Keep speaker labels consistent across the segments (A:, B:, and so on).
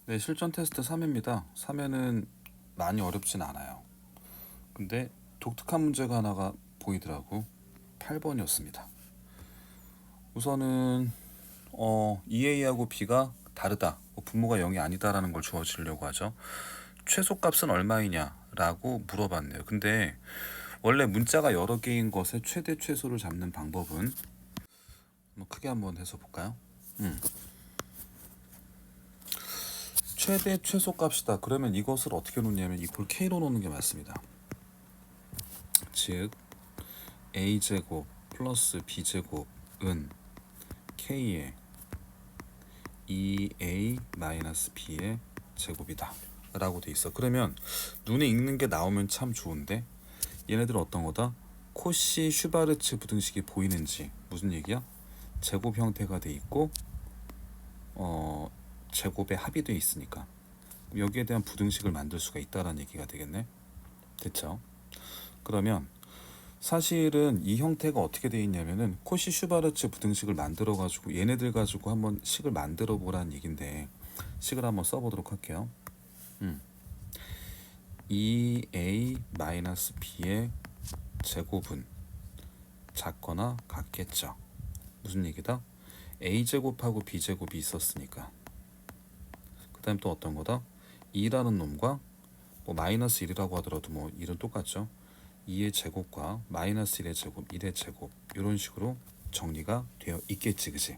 A: 네, 실전 테스트 3회입니다. 3회는 많이 어렵진 않아요. 근데 독특한 문제가 하나가 보이더라고. 8번이었습니다. 우선은 EA하고 B가 다르다. 분모가 0이 아니다라는 걸 주어지려고 하죠. 최소값은 얼마이냐라고 물어봤네요. 근데 원래 문자가 여러 개인 것의 최대 최소를 잡는 방법은 크게 한번 해서 볼까요? 최대 최소값이다. 그러면 이것을 어떻게 놓냐면 이퀄 K로 놓는 게 맞습니다. 즉 a제곱 플러스 b제곱은 k의 2a 마이너스 b의 제곱이다 라고 돼 있어. 그러면 눈에 익는 게 나오면 참 좋은데 얘네들은 어떤 거다? 코시 슈바르츠 부등식이 보이는지. 무슨 얘기야? 제곱 형태가 돼 있고 제곱의 합이 돼 있으니까 여기에 대한 부등식을 만들 수가 있다라는 얘기가 되겠네. 됐죠? 그러면 사실은 이 형태가 어떻게 되어 있냐면은 코시 슈바르츠 부등식을 만들어 가지고 얘네들 가지고 한번 식을 만들어 보라는 얘긴데, 식을 한번 써보도록 할게요. 2a-b의 제곱은 작거나 같겠죠. 무슨 얘기다? a제곱하고 b제곱이 있었으니까. 그 다음 또 어떤 거다? 2라는 놈과 뭐 마이너스 1이라고 하더라도 뭐 1은 똑같죠. 2의 제곱과 마이너스 1의 제곱, 1의 제곱 이런 식으로 정리가 되어 있겠지, 그지?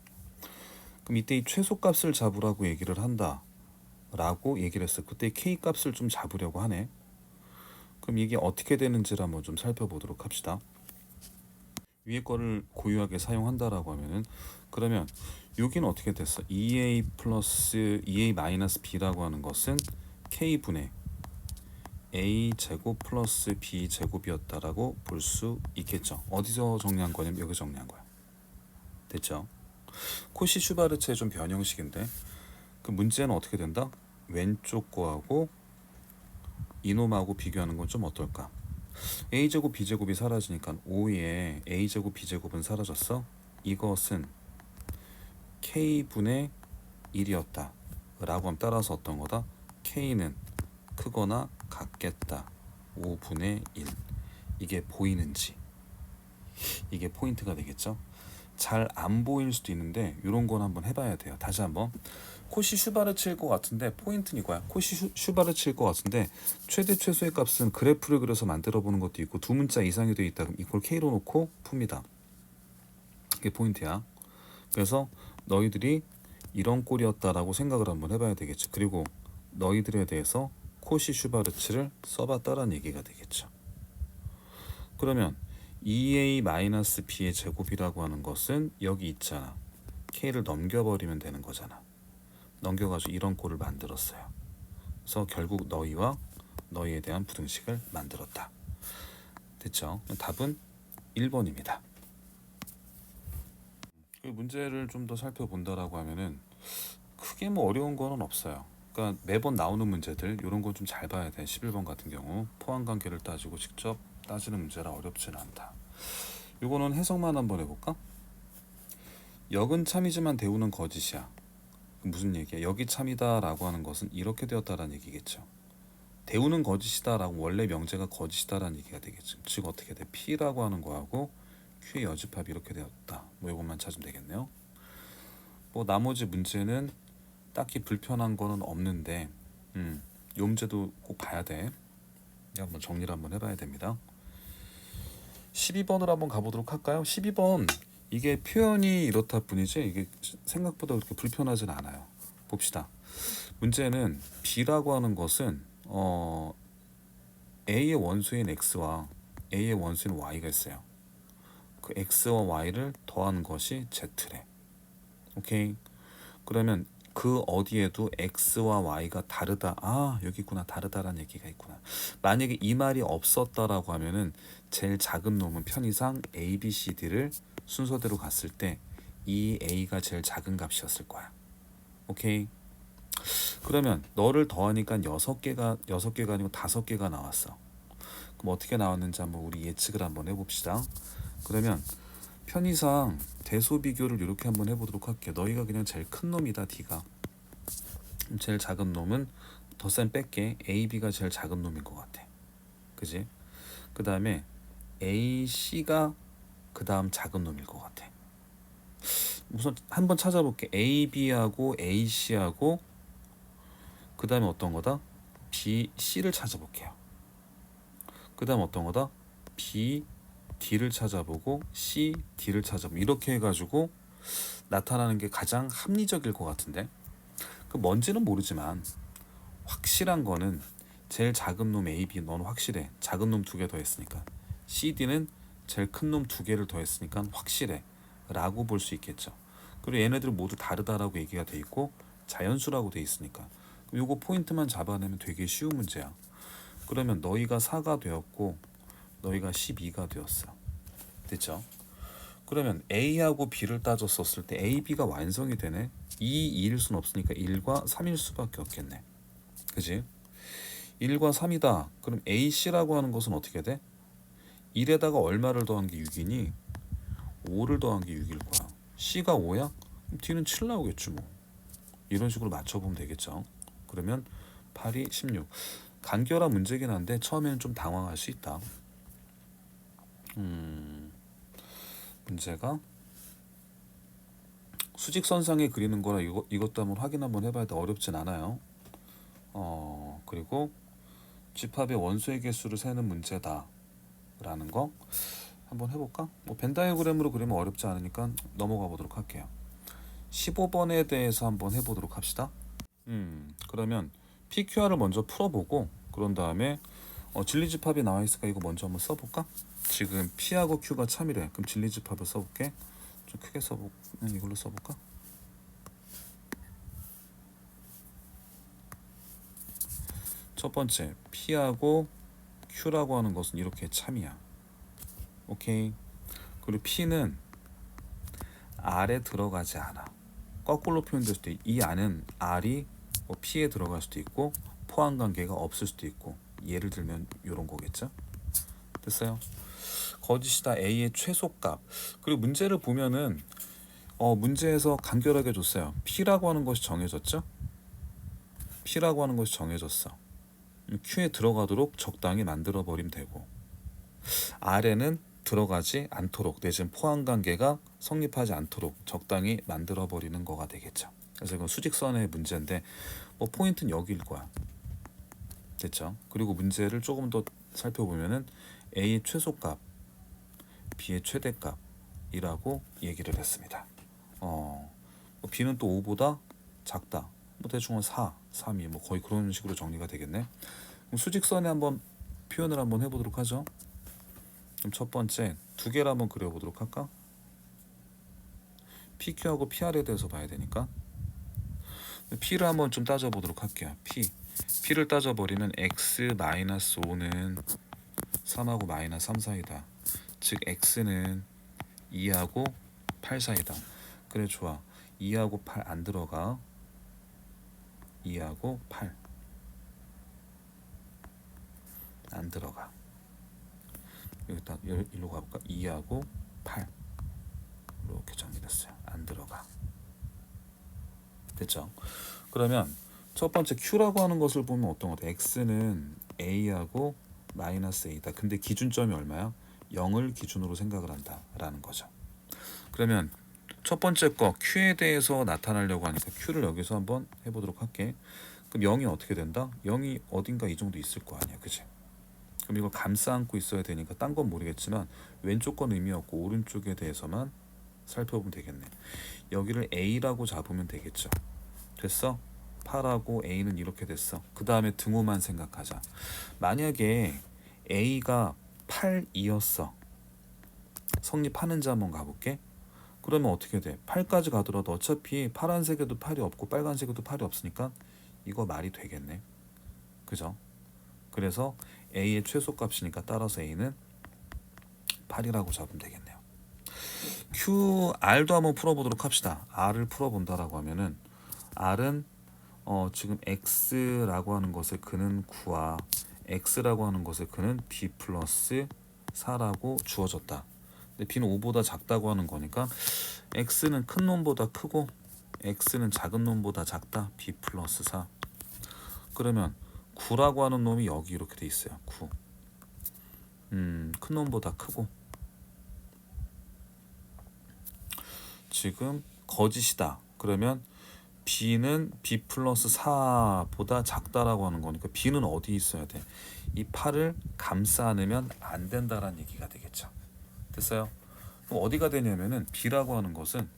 A: 그럼 이때 이 최소값을 잡으라고 얘기를 한다 라고 얘기를 했어. 그때 K값을 좀 잡으려고 하네. 그럼 이게 어떻게 되는지를 한번 좀 살펴보도록 합시다. 위에 거를 고유하게 사용한다라고 하면은, 그러면 여기는 어떻게 됐어? 2a 플러스 2a 마이너스 b라고 하는 것은 K분의 a 제곱 플러스 b 제곱이었다라고 볼 수 있겠죠. 어디서 정리한 거냐면 여기 정리한 거야. 됐죠? 코시 슈바르츠의 좀 변형식인데 그 문제는 어떻게 된다? 왼쪽 거하고 이놈하고 비교하는 건 좀 어떨까? a 제곱 b 제곱이 사라지니까 5에 a 제곱 b 제곱은 사라졌어. 이것은 k분의 1이었다 라고 하면 따라서 어떤 거다? k는 크거나 같겠다. 5분의 1. 이게 보이는지. 이게 포인트가 되겠죠. 잘 안 보일 수도 있는데 이런 건 한번 해봐야 돼요. 다시 한번. 코시 슈바르츠일 것 같은데 포인트는 이거야. 코시 슈바르츠일 것 같은데 최대 최소의 값은 그래프를 그려서 만들어 보는 것도 있고 두 문자 이상이 되어 있다. 그럼 이퀄 K로 놓고 풉니다. 이게 포인트야. 그래서 너희들이 이런 꼴이었다라고 생각을 한번 해봐야 되겠죠. 그리고 너희들에 대해서 코시 슈바르츠를 써봤다라는 얘기가 되겠죠. 그러면 2a-b의 제곱이라고 하는 것은 여기 있잖아. k를 넘겨버리면 되는 거잖아. 넘겨가지고 이런 꼴을 만들었어요. 그래서 결국 너희와 너희에 대한 부등식을 만들었다. 됐죠? 답은 1번입니다. 문제를 좀 더 살펴본다라고 하면은 크게 뭐 어려운 거는 없어요. 그러니까 매번 나오는 문제들 이런 건 좀 잘 봐야 돼. 11번 같은 경우 포함관계를 따지고 직접 따지는 문제라 어렵지는 않다. 이거는 해석만 한번 해볼까? 역은 참이지만 대우는 거짓이야. 무슨 얘기야? 역이 참이다 라고 하는 것은 이렇게 되었다라는 얘기겠죠. 대우는 거짓이다 라고 원래 명제가 거짓이다 라는 얘기가 되겠죠. 즉 어떻게 돼? P라고 하는 거하고 Q의 여집합이 이렇게 되었다. 뭐 이것만 찾으면 되겠네요. 뭐 나머지 문제는 딱히 불편한 거는 없는데 요 문제도 꼭 봐야 돼. 한번 정리를 한번 해봐야 됩니다. 12번을 한번 가보도록 할까요? 12번 이게 표현이 이렇다 뿐이지 이게 생각보다 그렇게 불편하진 않아요. 봅시다. 문제는 B라고 하는 것은 A의 원수인 X와 A의 원수인 Y가 있어요. 그 X와 Y를 더한 것이 Z래. 오케이. 그러면 그 어디에도 X와 Y가 다르다. 아, 여기 있구나. 다르다라는 얘기가 있구나. 만약에 이 말이 없었다라고 하면은 제일 작은 놈은 편의상 A, B, C, D를 순서대로 갔을 때 이 A가 제일 작은 값이었을 거야. 오케이. 그러면 너를 더하니까 6개가 아니고 5개가 나왔어. 그럼 어떻게 나왔는지 한번 우리 예측을 한번 해봅시다. 그러면 편의상 대소 비교를 이렇게 한번 해보도록 할게요. 너희가 그냥 제일 큰 놈이다. D가 제일 작은 놈은 덧셈 뺄게. AB가 제일 작은 놈인 것 같아. 그지? 그 다음에 AC가 그 다음 작은 놈일 것 같아. 우선 한번 찾아볼게. AB하고 AC하고 그 다음에 어떤 거다? BC를 찾아볼게요. 그 다음 어떤 거다? BD를 찾아보고 CD를 찾아보고 이렇게 해가지고 나타나는 게 가장 합리적일 것 같은데, 그 뭔지는 모르지만 확실한 거는 제일 작은 놈 AB 너는 확실해. 작은 놈 두 개 더했으니까. CD는 제일 큰 놈 두 개를 더했으니까 확실해 라고 볼 수 있겠죠. 그리고 얘네들은 모두 다르다라고 얘기가 돼 있고 자연수라고 돼 있으니까 요거 포인트만 잡아내면 되게 쉬운 문제야. 그러면 너희가 4가 되었고 너희가 12가 되었어. 됐죠? 그러면 A하고 B를 따졌었을 때 A, B가 완성이 되네. 2, 2일 수는 없으니까 1과 3일 수밖에 없겠네. 그지? 1과 3이다. 그럼 AC라고 하는 것은 어떻게 돼? 1에다가 얼마를 더한 게 6이니 5를 더한 게 6일 거야. C가 5야? 그럼 D는 7 나오겠지 뭐. 이런 식으로 맞춰보면 되겠죠. 그러면 8이 16. 간결한 문제긴 한데 처음에는 좀 당황할 수 있다. 문제가 수직선상에 그리는 거라 이것도 한번 확인 한번 해봐야 돼. 어렵진 않아요. 그리고 집합의 원소의 개수를 세는 문제다 라는 거 한번 해볼까? 뭐 벤다이어그램으로 그리면 어렵지 않으니까 넘어가 보도록 할게요. 15번에 대해서 한번 해보도록 합시다. 그러면 PQR을 먼저 풀어보고 그런 다음에 진리집합이 나와 있으니까 이거 먼저 한번 써볼까? 지금 P하고 Q가 참이래. 그럼 진리집합을 써볼게. 좀 크게 이걸로 써볼까? 첫 번째 P하고 Q라고 하는 것은 이렇게 참이야. 오케이. 그리고 P는 R에 들어가지 않아. 거꾸로 표현될 수도 있고 이 안은 R이 뭐 P에 들어갈 수도 있고 포함관계가 없을 수도 있고, 예를 들면 이런 거겠죠. 됐어요? 거짓이다 A의 최소값. 그리고 문제를 보면은 문제에서 간결하게 줬어요. P라고 하는 것이 정해졌죠. P라고 하는 것이 정해졌어. Q에 들어가도록 적당히 만들어 버리면 되고, R에는 들어가지 않도록 내지는 포함관계가 성립하지 않도록 적당히 만들어 버리는 거가 되겠죠. 그래서 이건 수직선의 문제인데 뭐 포인트는 여기일 거야. 됐죠? 그리고 문제를 조금 더 살펴보면은 A의 최소값, B의 최대값이라고 얘기를 했습니다. 뭐 B는 또 5보다 작다. 뭐 대충 4, 3이 뭐 거의 그런 식으로 정리가 되겠네. 그럼 수직선에 한번 표현을 한번 해보도록 하죠. 그럼 첫 번째 두 개를 한번 그려보도록 할까? PQ하고 PR에 대해서 봐야 되니까 P를 한번 좀 따져보도록 할게요. P를 따져버리면 X-5는 3하고 마이너스 3 사이다. 즉 X는 2하고 8 사이다. 그래 좋아. 2하고 8 안 들어가. 2하고 8 안 들어가. 여기다 일로 가볼까? 2하고 8 이렇게 정리됐어요. 안 들어가. 됐죠? 그러면 첫 번째 Q라고 하는 것을 보면 어떤 거다? X는 A하고 마이너스 A다. 근데 기준점이 얼마야? 0을 기준으로 생각을 한다 라는 거죠. 그러면 첫 번째 거 Q에 대해서 나타나려고 하니까 Q를 여기서 한번 해보도록 할게. 그럼 0이 어떻게 된다? 0이 어딘가 이 정도 있을 거 아니야, 그치? 그럼 이걸 감싸 안고 있어야 되니까 딴 건 모르겠지만 왼쪽 건 의미 없고 오른쪽에 대해서만 살펴보면 되겠네. 여기를 A라고 잡으면 되겠죠. 됐어? 8하고 A는 이렇게 됐어. 그 다음에 등호만 생각하자. 만약에 A가 8이었어. 성립하는지 한번 가볼게. 그러면 어떻게 돼? 8까지 가더라도 어차피 파란색에도 8이 없고 빨간색에도 8이 없으니까 이거 말이 되겠네. 그죠? 그래서 A의 최소값이니까 따라서 A는 8이라고 잡으면 되겠네요. QR도 한번 풀어보도록 합시다. R을 풀어본다라고 하면은 R은 지금 X라고 하는 것의 근은 9와 X라고 하는 것의 근은 B 플러스 4라고 주어졌다. 근데 B는 5보다 작다고 하는 거니까 X는 큰 놈보다 크고 x는 작은 놈보다 작다. b 플러스 4. 그러면 9라고 하는 놈이 여기 이렇게 돼 있어요. 9. 큰 놈보다 크고. 지금 거짓이다. 그러면 b는 b 플러스 4보다 작다라고 하는 거니까 b는 어디 있어야 돼? 이 8을 감싸 안으면 안 된다라는 얘기가 되겠죠. 됐어요? 그럼 어디가 되냐면은 b라고 하는 것은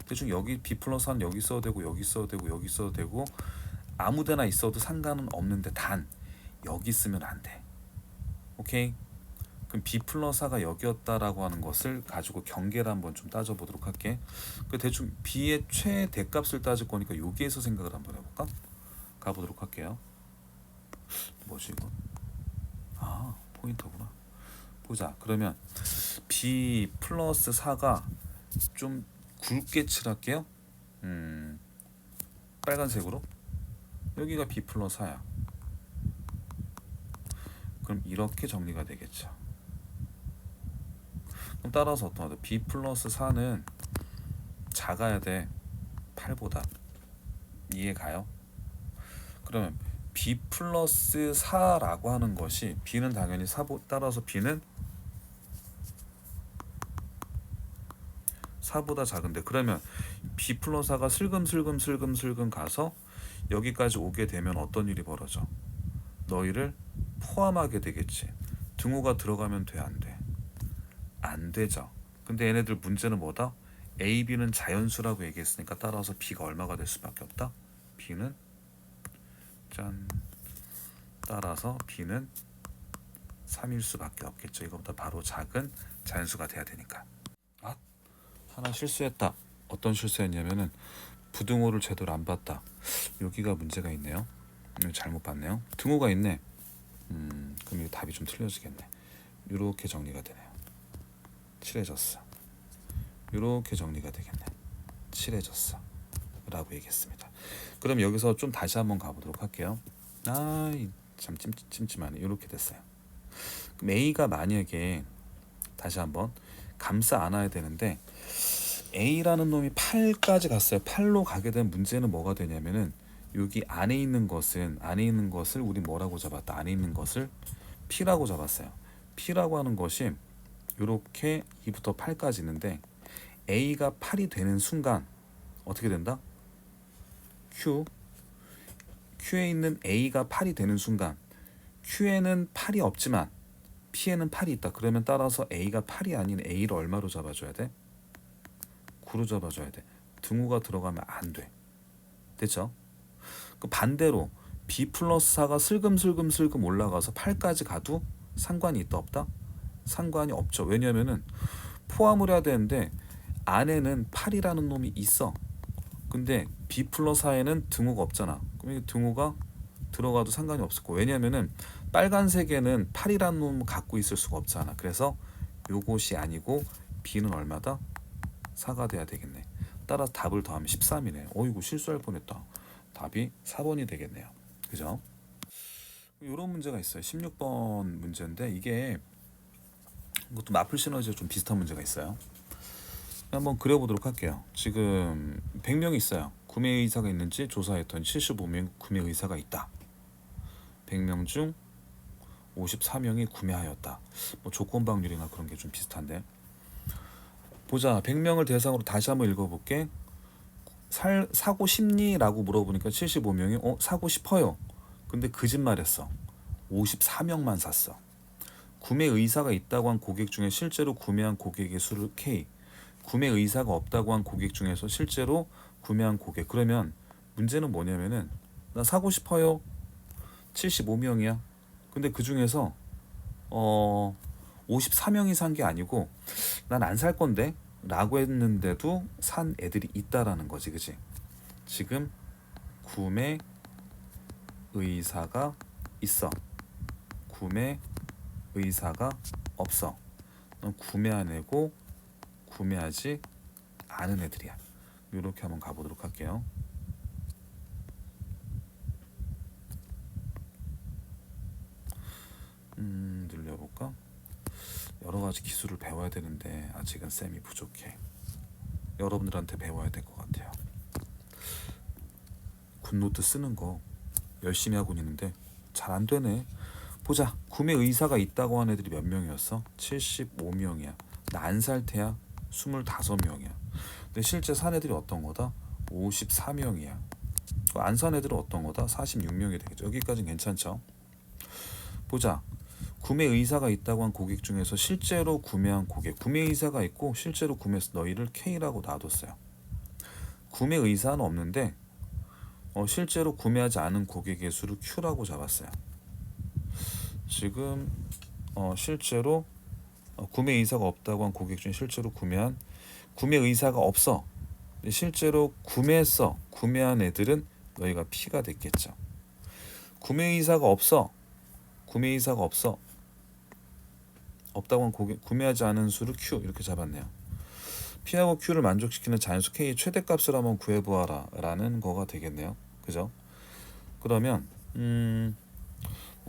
A: 대충 여기 b 플러스 4는 여기 써도 되고 여기 써도 되고 여기 써도 되고 아무데나 있어도 상관은 없는데 단 여기 쓰면 안 돼. 오케이? 그럼 b 플러스 4가 여기였다라고 하는 것을 가지고 경계를 한번 좀 따져보도록 할게. 그 대충 b의 최대값을 따질 거니까 여기에서 생각을 한번 해볼까? 가보도록 할게요. 뭐지 이거? 아, 포인터구나. 보자. 그러면 b 플러스 4가 좀 굵게 칠할게요. 빨간색으로. 여기가 b 플러스 4야. 그럼 이렇게 정리가 되겠죠. 그럼 따라서 어떤 거다? b 플러스 4는 작아야 돼. 8보다. 이해 가요? 그러면 b 플러스 4라고 하는 것이 b는 당연히 4 따라서 b는 4보다 작은데 그러면 b 플러스 4가 슬금슬금 가서 여기까지 오게 되면 어떤 일이 벌어져? 너희를 포함하게 되겠지. 등호가 들어가면 돼, 안 돼? 안 되죠. 근데 얘네들 문제는 뭐다? A, B는 자연수라고 얘기했으니까 따라서 B가 얼마가 될 수밖에 없다? B는 짠. 따라서 B는 3일 수밖에 없겠죠. 이거보다 바로 작은 자연수가 돼야 되니까. 아, 하나 실수했다. 어떤 실수였냐면은 부등호를 제대로 안 봤다. 여기가 문제가 있네요. 잘못 봤네요. 등호가 있네. 그럼 이 답이 좀 틀려지겠네. 이렇게 정리가 되네요. 칠해졌어. 이렇게 정리가 되겠네. 칠해졌어 라고 얘기했습니다. 그럼 여기서 좀 다시 한번 가보도록 할게요. 참 찜찜하네. 이렇게 됐어요. 그럼 A가 만약에 다시 한번 감싸 안아야 되는데 A라는 놈이 8까지 갔어요. 8로 가게 된 문제는 뭐가 되냐면은 여기 안에 있는 것을 우리 뭐라고 잡았다? 안에 있는 것을 P라고 잡았어요. P라고 하는 것이 이렇게 2부터 8까지 있는데 A가 8이 되는 순간 어떻게 된다? Q에 있는 A가 8이 되는 순간 Q에는 8이 없지만 P에는 8이 있다. 그러면 따라서 A가 8이 아닌 A를 얼마로 잡아줘야 돼? 9로 잡아줘야 돼. 등호가 들어가면 안 돼. 됐죠? 그 반대로 B 플러스 4가 슬금 올라가서 8까지 가도 상관이 있다 없다? 상관이 없죠. 왜냐면은 포함을 해야 되는데 안에는 8이라는 놈이 있어. 근데 B 플러스 4에는 등호가 없잖아. 그럼 이 등호가 들어가도 상관이 없을 거. 왜냐면은 빨간색에는 8이라는 놈을 갖고 있을 수가 없잖아. 그래서 요것이 아니고 B는 얼마다? 4가 돼야 되겠네. 따라 답을 더하면 13이네. 어이구 실수할 뻔했다. 답이 4번이 되겠네요. 그죠? 이런 문제가 있어요. 16번 문제인데 이게 이것도 마플 시너지와 좀 비슷한 문제가 있어요. 한번 그려보도록 할게요. 지금 100명이 있어요. 구매 의사가 있는지 조사했더니 75명 구매 의사가 있다. 100명 중 54명이 구매하였다. 뭐 조건 방률이나 그런 게 좀 비슷한데. 보자. 100명을 대상으로 다시 한번 읽어볼게. 사고 싶니? 라고 물어보니까 75명이 사고 싶어요. 근데 거짓말했어. 54명만 샀어. 구매 의사가 있다고 한 고객 중에 실제로 구매한 고객의 수를 K. 구매 의사가 없다고 한 고객 중에서 실제로 구매한 고객. 그러면 문제는 뭐냐면은 나 사고 싶어요. 75명이야. 근데 그 중에서 54명이 산 게 아니고 난 안 살 건데 라고 했는데도 산 애들이 있다라는 거지. 그치? 지금 구매 의사가 있어. 구매 의사가 없어. 넌 구매 안 하고 구매하지 않은 애들이야. 이렇게 한번 가보도록 할게요. 늘려볼까? 여러 가지 기술을 배워야 되는데 아직은 쌤이 부족해. 여러분들한테 배워야 될 것 같아요. 분노트 쓰는 거 열심히 하고 있는데 잘 안 되네. 보자. 구매 의사가 있다고 한 애들이 몇 명이었어? 75명이야. 나 안 살 테야. 25명이야. 근데 실제 산 애들이 어떤 거다? 54명이야. 안 산 애들은 어떤 거다? 46명이 되겠죠. 여기까지는 괜찮죠? 보자. 구매 의사가 있다고 한 고객 중에서 실제로 구매한 고객, 구매 의사가 있고 실제로 구매해서 너희를 K라고 놔뒀어요. 구매 의사는 없는데 실제로 구매하지 않은 고객의 수를 Q라고 잡았어요. 지금 실제로 구매 의사가 없다고 한 고객 중에 실제로 구매한 구매 의사가 없어. 실제로 구매했어. 구매한 애들은 너희가 P가 됐겠죠. 구매 의사가 없어. 구매 의사가 없어. 없다고 한 고객 구매하지 않은 수를 Q 이렇게 잡았네요. P하고 Q를 만족시키는 자연수 K의 최대값을 한번 구해보아라 라는 거가 되겠네요. 그죠? 그러면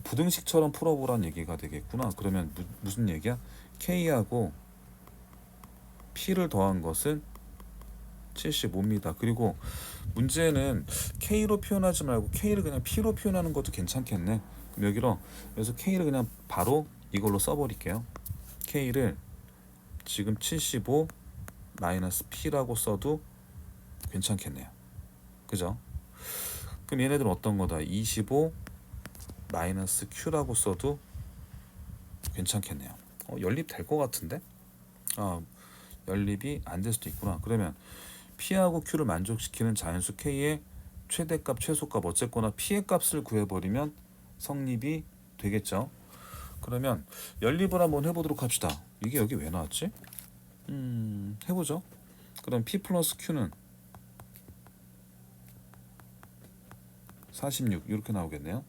A: 부등식처럼 풀어보란 얘기가 되겠구나. 그러면 무슨 얘기야? K하고 P를 더한 것은 75입니다. 그리고 문제는 K로 표현하지 말고 K를 그냥 P로 표현하는 것도 괜찮겠네. 그럼 여기로 그래서 K를 그냥 바로 이걸로 써버릴게요. K를 지금 75 마이너스 P라고 써도 괜찮겠네요. 그죠? 그럼 얘네들은 어떤 거다? 25 마이너스 Q라고 써도 괜찮겠네요. 연립 될 것 같은데? 연립이 안 될 수도 있구나. 그러면 P하고 Q를 만족시키는 자연수 K의 최대값, 최소값 어쨌거나 P의 값을 구해버리면 성립이 되겠죠. 그러면 연립을 한번 해보도록 합시다. 이게 여기 왜 나왔지? 해보죠. 그럼 P 플러스 Q는 46 이렇게 나오겠네요.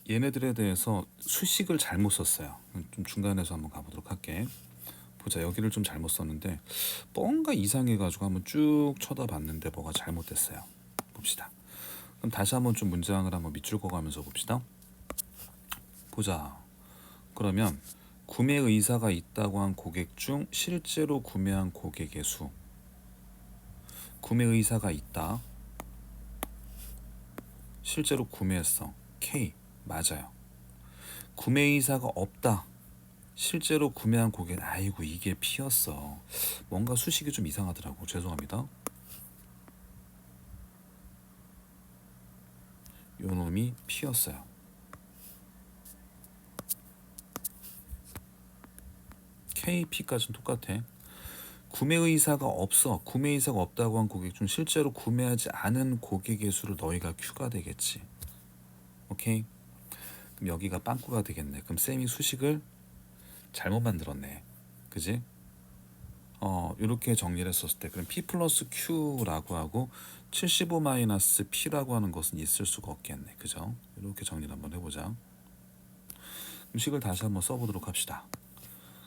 A: 얘네들에 대해서 수식을 잘못 썼어요. 좀 중간에서 한번 가보도록 할게. 보자. 여기를 좀 잘못 썼는데 뭔가 이상해가지고 한번 쭉 쳐다봤는데 뭐가 잘못됐어요. 봅시다. 그럼 다시 한번 좀 문장을 한번 밑줄 그어가면서 봅시다. 보자. 그러면 구매 의사가 있다고 한 고객 중 실제로 구매한 고객의 수. 구매 의사가 있다. 실제로 구매했어. K. 맞아요. 구매 의사가 없다. 실제로 구매한 고객은 아이고 이게 P였어. 뭔가 수식이 좀 이상하더라고. 죄송합니다. 요 놈이 P였어요. K, P까지는 똑같아. 구매 의사가 없어. 구매 의사가 없다고 한 고객 중 실제로 구매하지 않은 고객의 수를 너희가 Q가 되겠지. 오케이? 그럼 여기가 빵꾸가 되겠네. 그럼 쌤이 수식을 잘못 만들었네. 그지? 이렇게 정리를 했었을 때 그럼 P 플러스 Q라고 하고 75 마이너스 P라고 하는 것은 있을 수가 없겠네. 그죠? 이렇게 정리를 한번 해보자. 그럼 식을 다시 한번 써보도록 합시다.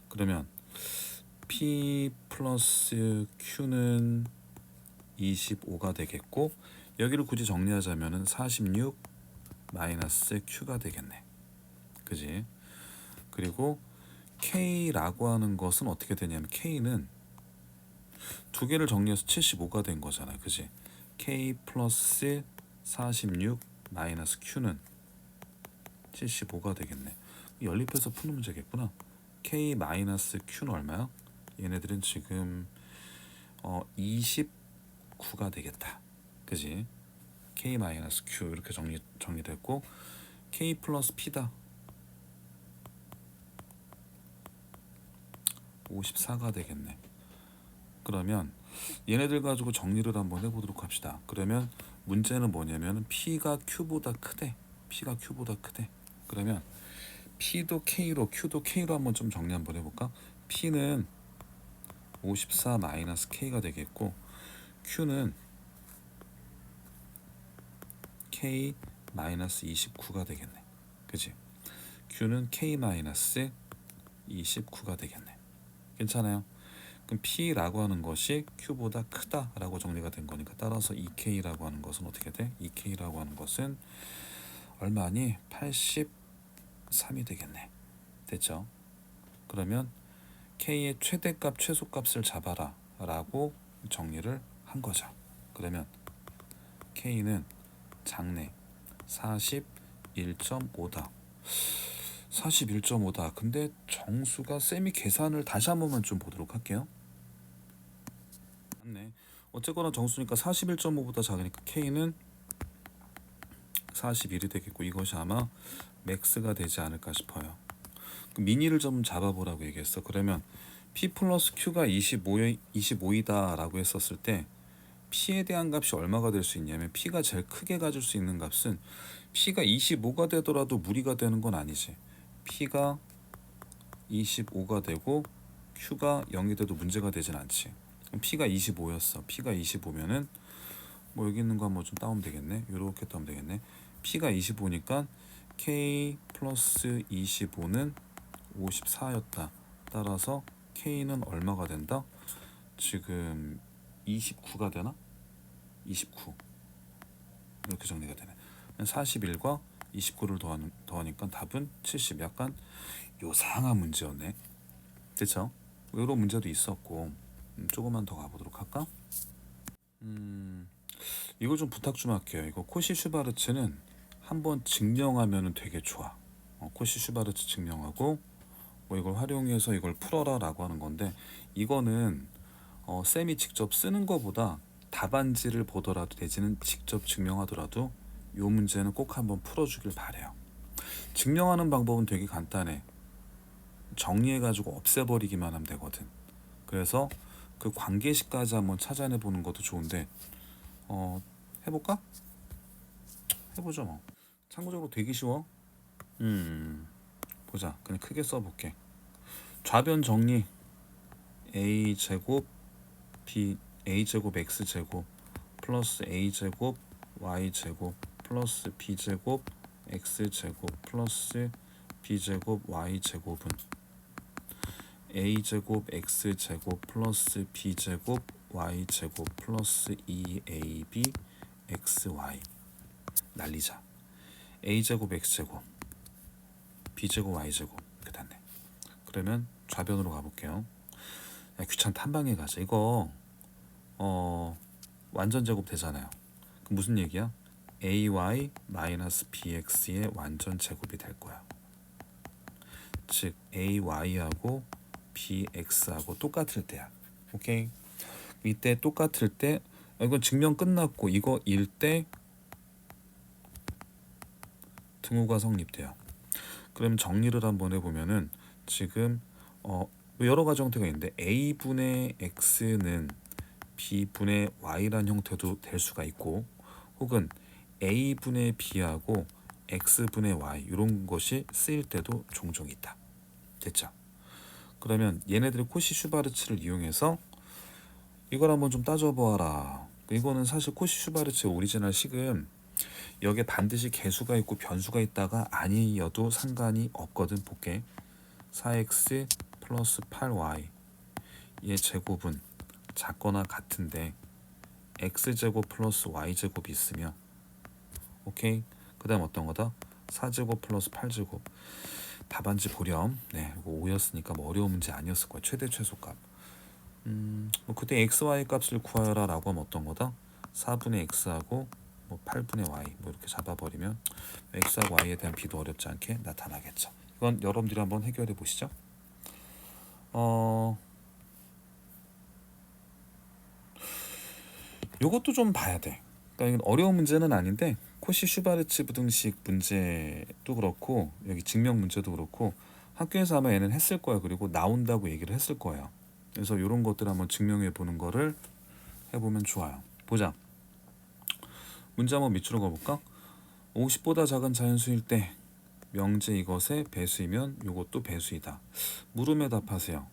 A: 그러면 P 플러스 Q는 25가 되겠고 여기를 굳이 정리하자면은 46 마이너스 Q가 되겠네. 그지? 그리고 K라고 하는 것은 어떻게 되냐면 K는 두 개를 정리해서 75가 된 거잖아, 그지? K 플러스 46 마이너스 Q는 75가 되겠네. 연립해서 푸는 문제겠구나. K 마이너스 Q는 얼마야? 얘네들은 지금 29가 되겠다, 그지? K 마이너스 Q 이렇게 정리됐고, K 플러스 P다. 54가 되겠네. 그러면 얘네들 가지고 정리를 한번 해보도록 합시다. 그러면 문제는 뭐냐면 P가 Q보다 크대. P가 Q보다 크대. 그러면 P도 K로, Q도 K로 한번 좀 정리 한번 해볼까? P는 54 마이너스 K가 되겠고, Q는 K 마이너스 29가 되겠네, 그치? Q는 K 마이너스 29가 되겠네. 괜찮아요? 그럼 P라고 하는 것이 Q보다 크다라고 정리가 된 거니까, 따라서 2K라고 하는 것은 어떻게 돼? 2K라고 하는 것은 얼마니? 83이 되겠네. 됐죠? 그러면 K의 최대값, 최소값을 잡아라 라고 정리를 한 거죠. 그러면 K는 작네. 41.5다. 41.5다. 근데 정수가 쌤이 계산을 다시 한 번만 좀 보도록 할게요. 맞네. 어쨌거나 정수니까 41.5보다 작으니까 K는 41이 되겠고, 이것이 아마 맥스가 되지 않을까 싶어요. 미니를 좀 잡아보라고 얘기했어. 그러면 P 플러스 Q가 25이다 라고 했었을 때 P에 대한 값이 얼마가 될 수 있냐면, P가 제일 크게 가질 수 있는 값은 P가 25가 되더라도 무리가 되는 건 아니지. P가 25가 되고 Q가 0이 돼도 문제가 되진 않지. P가 25였어. P가 25면은 뭐 여기 있는 거 한번 좀 따오면 되겠네. 이렇게 따오면 되겠네. P가 25니까 K 플러스 25는 54였다. 따라서 K는 얼마가 된다? 지금 29가 되나? 29 이렇게 정리가 되네. 41과 29를 더하니까 답은 70. 약간 요상한 문제였네. 그쵸? 이런 문제도 있었고, 조금만 더 가보도록 할까? 이거 좀 부탁 좀 할게요. 이거 코시 슈바르츠는 한번 증명하면 되게 좋아. 코시 슈바르츠 증명하고 뭐 이걸 활용해서 이걸 풀어라 라고 하는 건데, 이거는 쌤이 직접 쓰는 거보다 답안지를 보더라도 내지는 직접 증명하더라도 이 문제는 꼭 한번 풀어주길 바래요. 증명하는 방법은 되게 간단해. 정리해가지고 없애버리기만 하면 되거든. 그래서 그 관계식까지 한번 찾아내보는 것도 좋은데, 해볼까? 해보죠 뭐. 참고적으로 되게 쉬워. 보자. 그냥 크게 써볼게. 좌변 정리. a제곱 a제곱 x제곱 플러스 a제곱 y제곱 플러스 b제곱 x제곱 플러스 b제곱 y제곱은 a제곱 x제곱 플러스 b제곱 y제곱 플러스 2ab xy. 날리자. a제곱 x제곱 b제곱 y제곱 이렇게 됐네. 그러면 좌변으로 가볼게요. 야, 귀찮다. 한 방에 가자. 이거 완전 제곱 되잖아요. 그럼 무슨 얘기야? ay 마이너스 bx의 완전 제곱이 될 거야. 즉 ay하고 bx하고 똑같을 때야. 오케이? 이때 똑같을 때, 이건 증명 끝났고 이거 일 때 등호가 성립돼요. 그럼 정리를 한번 해보면은 지금 여러 가지 형태가 있는데, a분의 x는 b분의 y라는 형태도 될 수가 있고, 혹은 a분의 b하고 x분의 y 이런 것이 쓰일 때도 종종 있다. 됐죠? 그러면 얘네들의 코시 슈바르츠를 이용해서 이걸 한번 좀 따져보아라. 이거는 사실 코시 슈바르츠의 오리지널 식은 여기에 반드시 개수가 있고 변수가 있다가 아니어도 상관이 없거든. 볼게. 4x 플러스 8y 얘 제곱은 작거나 같은데 x제곱 플러스 y제곱이 있으면, 오케이? 그 다음 어떤 거다? 4제곱 플러스 8제곱. 답안지 보렴. 네, 이거 5였으니까 뭐 어려운 문제 아니었을 거야. 최대 최소값. 뭐 그때 xy 값을 구하여라 라고 하면 어떤 거다? 4분의 x하고 뭐 8분의 y 뭐 이렇게 잡아버리면 x하고 y에 대한 비도 어렵지 않게 나타나겠죠. 이건 여러분들이 한번 해결해 보시죠. 요것도 좀 봐야 돼. 그러니까 이건 어려운 문제는 아닌데 코시 슈바르츠 부등식 문제도 그렇고 여기 증명 문제도 그렇고 학교에서 아마 얘는 했을 거야. 그리고 나온다고 얘기를 했을 거예요. 그래서 이런 것들 한번 증명해 보는 거를 해보면 좋아요. 보자. 문제 한번 밑으로 가볼까? 50보다 작은 자연수일 때 명제 이것의 배수이면 이것도 배수이다. 물음에 답하세요.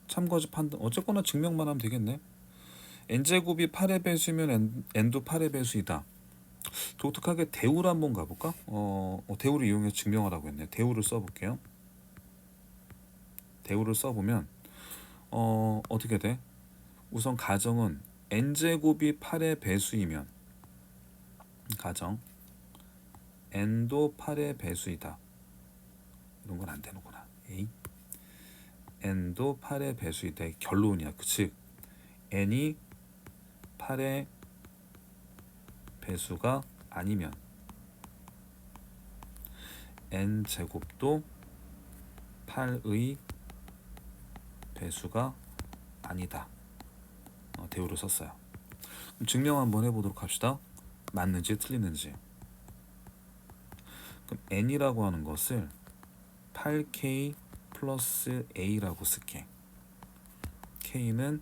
A: 참고지 판단. 어쨌거나 증명만 하면 되겠네. n제곱이 8의 배수이면 n도 8의 배수이다. 독특하게 대우를 한번 가볼까? 대우를 이용해서 증명하라고 했네. 대우를 써볼게요. 대우를 써보면 어떻게 돼? 우선 가정은 n제곱이 8의 배수이면 가정 n도 8의 배수이다. 이런 건 안 되는구나. 에이. n도 8의 배수이다. 결론이야. 즉 n이 8의 배수가 아니면 n제곱도 8의 배수가 아니다. 대우를 썼어요. 그럼 증명 한번 해보도록 합시다. 맞는지 틀리는지. 그럼 n이라고 하는 것을 8k 플러스 a라고 쓸게. k는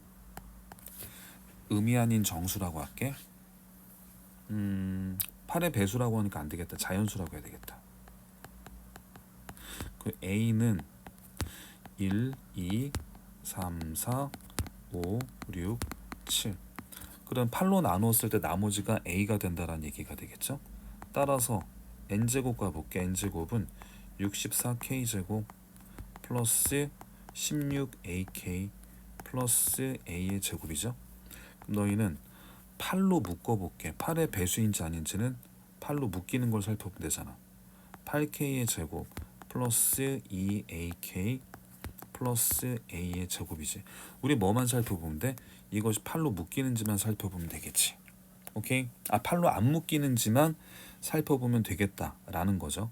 A: 음이 아닌 정수라고 할게. 8의 배수라고 하니까 안 되겠다. 자연수라고 해야 되겠다. 그 a는 1, 2, 3, 4, 5, 6, 7. 그럼 8로 나누었을 때 나머지가 a가 된다라는 얘기가 되겠죠. 따라서 n제곱 가볼게. n제곱은 64k제곱 플러스 16ak 플러스 a의 제곱이죠. 그럼 너희는 8로 묶어볼게. 8의 배수인지 아닌지는 8로 묶이는 걸 살펴보면 되잖아. 8k의 제곱 플러스 2ak 플러스 a의 제곱이지. 우리 뭐만 살펴보면 돼? 이것이 8로 묶이는지만 살펴보면 되겠지. 오케이? 8로 안 묶이는지만 살펴보면 되겠다라는 거죠.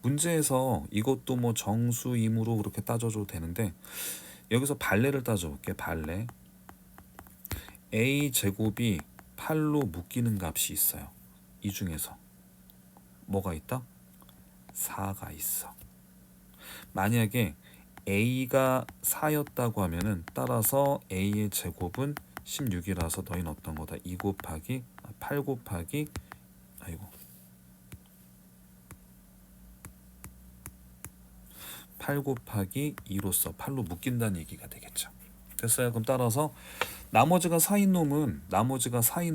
A: 문제에서 이것도 뭐 정수, 임으로 그렇게 따져줘도 되는데 여기서 발레를 따져볼게. 발레. a 제곱이 8로 묶이는 값이 있어요. 이 중에서 뭐가 있다? 4가 있어. 만약에 a가 4였다고 하면은 따라서 a의 제곱은 16이라서 너희는 어떤 거다? 2 곱하기 8 곱하기 8 곱하기 2로서 8로 묶인다는 얘기가 되겠죠. 됐어요? 그럼 따라서 나머지가 4인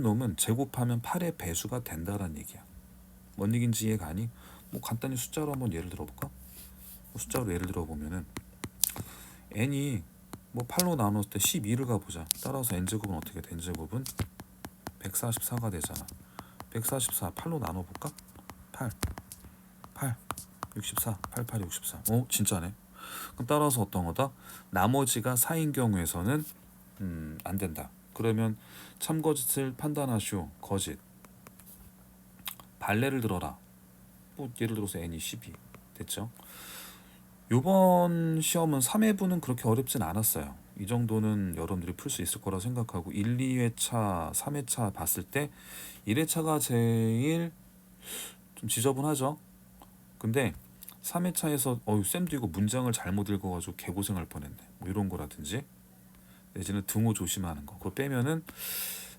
A: 놈은 제곱하면 8의 배수가 된다라는 얘기야. 뭔 얘기인지 이해가 가니? 뭐 간단히 숫자로 한번 예를 들어볼까? 숫자로 예를 들어보면은 n이 뭐 8로 나눴을 때 12를 가보자. 따라서 n제곱은 어떻게 돼? n제곱은 144가 되잖아. 144 8로 나눠볼까? 8 64 88 64. 진짜네. 그럼 따라서 어떤 거다? 나머지가 4인 경우에서는 안 된다. 그러면 참거짓을 판단하시오. 거짓. 발레를 들어라. 뭐 예를 들어서 n이 12 됐죠. 요번 시험은 3회분은 그렇게 어렵진 않았어요. 이 정도는 여러분들이 풀 수 있을 거라 생각하고 1, 2회차, 3회차 봤을 때 1회차가 제일 좀 지저분하죠. 근데 3회차에서 쌤도 이거 문장을 잘못 읽어가지고 개고생할 뻔했네. 뭐 이런 거라든지 내지는 등호 조심하는 거. 그거 빼면은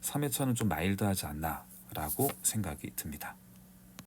A: 3회차는 좀 마일드하지 않나 라고 생각이 듭니다.